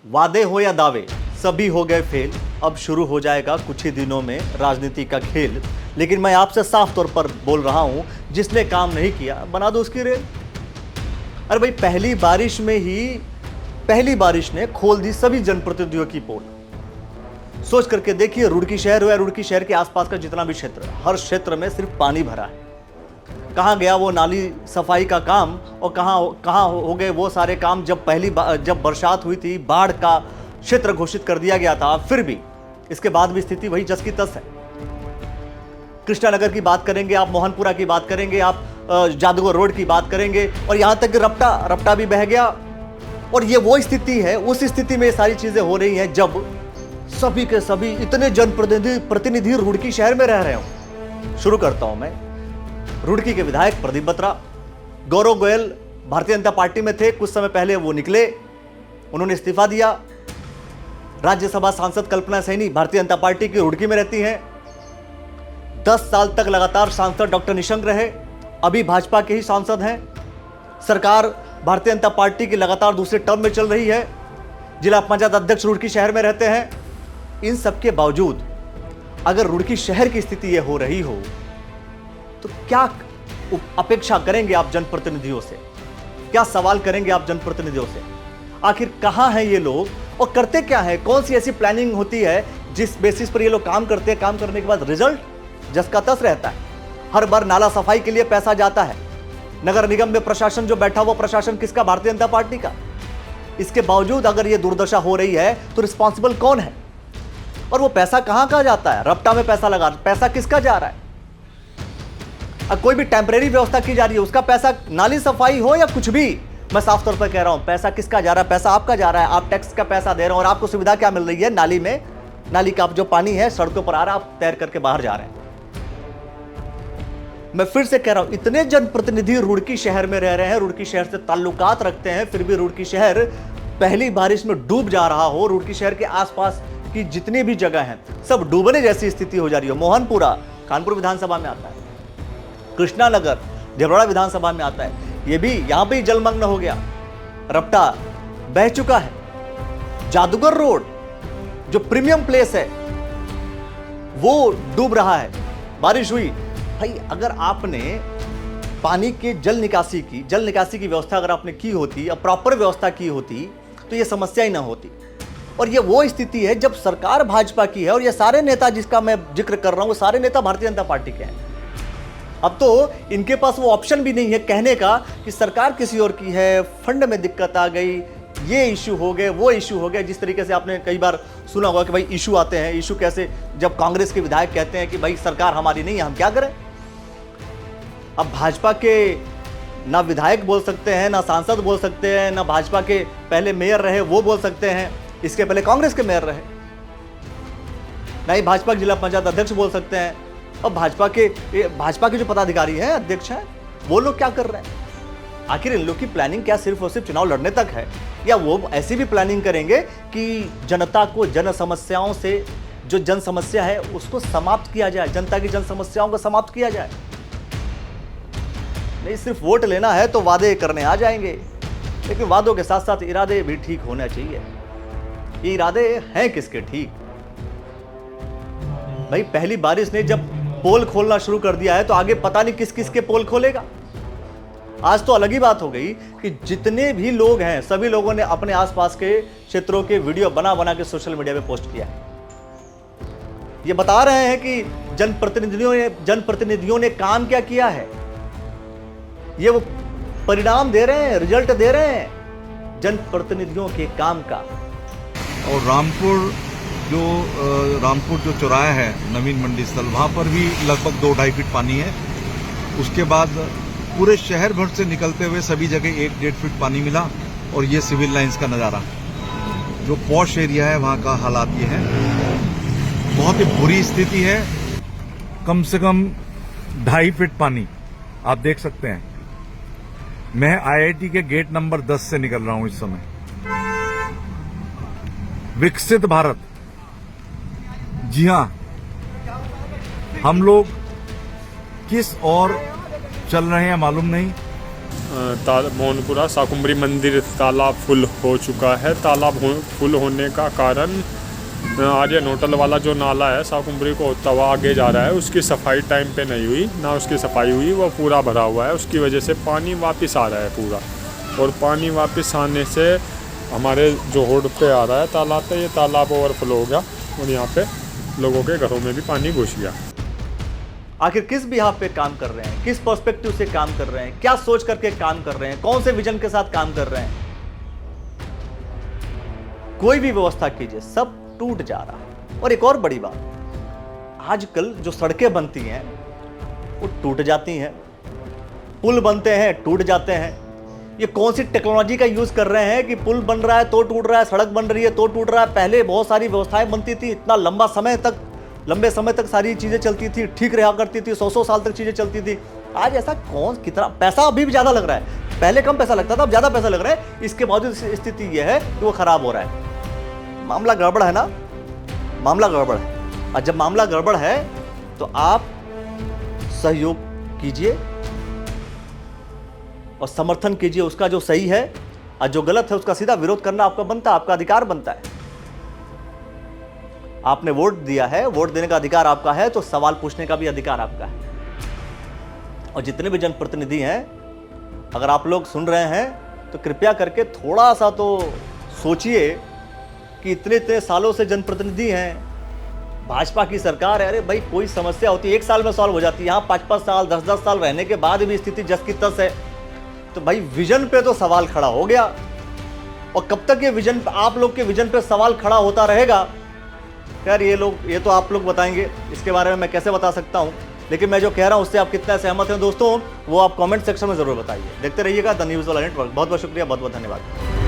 वादे हो या दावे सभी हो गए फेल। अब शुरू हो जाएगा कुछ ही दिनों में राजनीति का खेल। लेकिन मैं आपसे साफ तौर पर बोल रहा हूं, जिसने काम नहीं किया बना दो उसकी रेल। अरे भाई, पहली बारिश ने खोल दी सभी जनप्रतिनिधियों की पोल। सोच करके देखिए, रुड़की शहर हो या रुड़की शहर के आसपास का जितना भी क्षेत्र, हर क्षेत्र में सिर्फ पानी भरा है। कहाँ गया वो नाली सफाई का काम, और कहाँ हो गए वो सारे काम जब बरसात हुई थी, बाढ़ का क्षेत्र घोषित कर दिया गया था। फिर भी इसके बाद भी स्थिति वही जस की तस है। कृष्णानगर की बात करेंगे आप, मोहनपुरा की बात करेंगे आप, जादूगर रोड की बात करेंगे, और यहां तक कि रपटा भी बह गया। और ये वो स्थिति है, उस स्थिति में ये सारी चीजें हो रही हैं जब सभी के सभी इतने जनप्रतिनिधि रुड़की शहर में रह रहे हो। शुरू करता हूं मैं। रुड़की के विधायक प्रदीप बत्रा, गौरव गोयल भारतीय जनता पार्टी में थे, कुछ समय पहले वो निकले, उन्होंने इस्तीफा दिया। राज्यसभा सांसद कल्पना सैनी भारतीय जनता पार्टी की रुड़की में रहती हैं। 10 साल तक लगातार सांसद डॉक्टर निशंक रहे, अभी भाजपा के ही सांसद हैं। सरकार भारतीय जनता पार्टी की लगातार दूसरे टर्म में चल रही है। जिला पंचायत अध्यक्ष रुड़की शहर में रहते हैं। इन सब के बावजूद अगर रुड़की शहर की स्थिति यह हो रही हो तो क्या अपेक्षा करेंगे आप जनप्रतिनिधियों से? क्या सवाल करेंगे आप जनप्रतिनिधियों से? आखिर कहां हैं ये लोग और करते क्या है? कौन सी ऐसी प्लानिंग होती है जिस बेसिस पर ये लोग काम करते हैं? काम करने के बाद रिजल्ट जस का तस रहता है। हर बार नाला सफाई के लिए पैसा जाता है। नगर निगम में प्रशासन जो बैठा हुआ, प्रशासन किसका? भारतीय जनता पार्टी का। इसके बावजूद अगर ये दुर्दशा हो रही है तो रिस्पॉन्सिबल कौन है? और वो पैसा कहां जाता है? रपटा में पैसा लगा, पैसा किसका जा रहा है? कोई भी टेम्परेरी व्यवस्था की जा रही है, उसका पैसा, नाली सफाई हो या कुछ भी, मैं साफ तौर पर कह रहा हूं, पैसा किसका जा रहा है? पैसा आपका जा रहा है। आप टैक्स का पैसा दे रहे हो और आपको सुविधा क्या मिल रही है? नाली में, नाली का जो पानी है सड़कों पर आ रहा है, आप तैर करके बाहर जा रहे हैं। मैं फिर से कह रहा हूं, इतने जनप्रतिनिधि रुड़की शहर में रह रहे हैं, रुड़की शहर से ताल्लुकात रखते हैं, फिर भी रुड़की शहर पहली बारिश में डूब जा रहा हो। रुड़की शहर के आसपास की जितनी भी जगह हैं सब डूबने जैसी स्थिति हो जा रही हो। मोहनपुरा कानपुर विधानसभा में आता है, कृष्णानगर देवड़ा विधानसभा में आता है, ये भी यहां पे जलमग्न हो गया। रपटा बह चुका है। जादूगर रोड जो प्रीमियम प्लेस है वो डूब रहा है। बारिश हुई भाई, अगर आपने पानी के जल निकासी की व्यवस्था अगर आपने की होती या प्रॉपर व्यवस्था की होती तो ये समस्या ही ना होती। और ये वो स्थिति है जब सरकार भाजपा की है और ये सारे नेता जिसका मैं जिक्र कर रहा हूं वो सारे नेता भारतीय जनता पार्टी के हैं। अब तो इनके पास वो ऑप्शन भी नहीं है कहने का कि सरकार किसी और की है, फंड में दिक्कत आ गई, ये इशू हो गए, वो इशू हो गए। जिस तरीके से आपने कई बार सुना होगा कि भाई इशू आते हैं। इशू कैसे? जब कांग्रेस के विधायक कहते हैं कि भाई सरकार हमारी नहीं है, हम क्या करें? अब भाजपा के ना विधायक बोल सकते हैं, ना सांसद बोल सकते हैं, ना भाजपा के पहले मेयर रहे वो बोल सकते हैं, इसके पहले कांग्रेस के मेयर रहे, ना ही भाजपा के जिला पंचायत अध्यक्ष बोल सकते हैं। और भाजपा के जो पदाधिकारी हैं, अध्यक्ष हैं, वो लोग क्या कर रहे हैं? आखिर इन लोग की प्लानिंग क्या सिर्फ और सिर्फ चुनाव लड़ने तक है, या वो ऐसी भी प्लानिंग करेंगे कि जनता को जन समस्याओं से, जो जन समस्या है उसको समाप्त किया जाए, जनता की जन समस्याओं को समाप्त किया जाए? नहीं, सिर्फ वोट लेना है तो वादे करने आ जाएंगे, लेकिन वादों के साथ साथ इरादे भी ठीक होना चाहिए। ये इरादे हैं किसके ठीक? भाई, पहली बारिश ने जब पोल खोलना शुरू कर दिया है तो आगे पता नहीं किस किस के पोल खोलेगा। आज तो अलग ही बात हो गई कि जितने भी लोग हैं सभी लोगों ने अपने आसपास के क्षेत्रों के वीडियो बना के सोशल मीडिया पे पोस्ट किया है। ये बता रहे हैं कि जनप्रतिनिधियों ने काम क्या किया है। ये वो परिणाम दे रहे हैं, रिजल्ट दे रहे हैं जनप्रतिनिधियों के काम का। और रामपुर जो चौराहा है, नवीन मंडी स्थल, वहां पर भी लगभग 2-2.5 फीट पानी है। उसके बाद पूरे शहर भर से निकलते हुए सभी जगह 1-1.5 फीट पानी मिला। और ये सिविल लाइंस का नज़ारा, जो पॉश एरिया है वहां का हालात ये है। बहुत ही बुरी स्थिति है। कम से कम 2.5 फीट पानी आप देख सकते हैं। मैं IIT के गेट नंबर 10 से निकल रहा हूं इस समय। विकसित भारत, जी हां, हम लोग किस ओर चल रहे हैं मालूम नहीं। मोहनपुरा शाकुंभरी मंदिर तालाब फुल हो चुका है। तालाब फुल होने का कारण आर्यन होटल वाला जो नाला है शाकुंभरी को होता हुआ आगे जा रहा है, उसकी सफाई टाइम पे नहीं हुई, ना उसकी सफाई हुई, वो पूरा भरा हुआ है। उसकी वजह से पानी वापस आ रहा है पूरा, और पानी वापस आने से हमारे जो रोड पे आ रहा है तालाब पे, ये तालाब ओवरफ्लो हो गया और यहाँ पे लोगों के घरों में भी पानी घुस गया। आखिर किस बिहाफ पे काम कर रहे हैं, किस पर्सपेक्टिव से काम कर रहे हैं, क्या सोच करके काम कर रहे हैं, कौन से विजन के साथ काम कर रहे हैं? कोई भी व्यवस्था कीजिए, सब टूट जा रहा है। और एक और बड़ी बात, आजकल जो सड़कें बनती हैं वो टूट जाती हैं, पुल बनते हैं टूट जाते हैं। ये कौन सी टेक्नोलॉजी का यूज कर रहे हैं कि पुल बन रहा है तो टूट रहा है, सड़क बन रही है तो टूट रहा है? पहले बहुत सारी व्यवस्थाएं बनती थी, इतना लंबे समय तक सारी चीजें चलती थी, ठीक रहा करती थी, 100 साल तक चीजें चलती थी। आज ऐसा कितना पैसा अभी भी ज्यादा लग रहा है, पहले कम पैसा लगता था, अब ज्यादा पैसा लग रहा है। इसके बावजूद स्थिति यह है कि वो खराब हो रहा है। मामला गड़बड़ है ना, मामला गड़बड़ है। और जब मामला गड़बड़ है तो आप सहयोग कीजिए और समर्थन कीजिए उसका जो सही है, और जो गलत है उसका सीधा विरोध करना आपका बनता है, आपका अधिकार बनता है। आपने वोट दिया है, वोट देने का अधिकार आपका है, तो सवाल पूछने का भी अधिकार आपका है। और जितने भी जनप्रतिनिधि हैं, अगर आप लोग सुन रहे हैं तो कृपया करके थोड़ा सा तो सोचिए कि इतने सालों से जनप्रतिनिधि हैं, भाजपा की सरकार है। अरे भाई, कोई समस्या होती है 1 साल में सॉल्व हो जाती है। यहाँ 5-5 साल 10-10 साल रहने के बाद भी स्थिति जस की तस है, तो भाई विजन पे तो सवाल खड़ा हो गया। और कब तक ये विजन, आप लोग के विजन पे सवाल खड़ा होता रहेगा, यार ये तो आप लोग बताएंगे, इसके बारे में मैं कैसे बता सकता हूं। लेकिन मैं जो कह रहा हूं उससे आप कितना सहमत हैं दोस्तों, वो आप कमेंट सेक्शन में जरूर बताइए। देखते रहिएगा द न्यूज़ वाला नेटवर्क। बहुत बहुत शुक्रिया, बहुत बहुत धन्यवाद।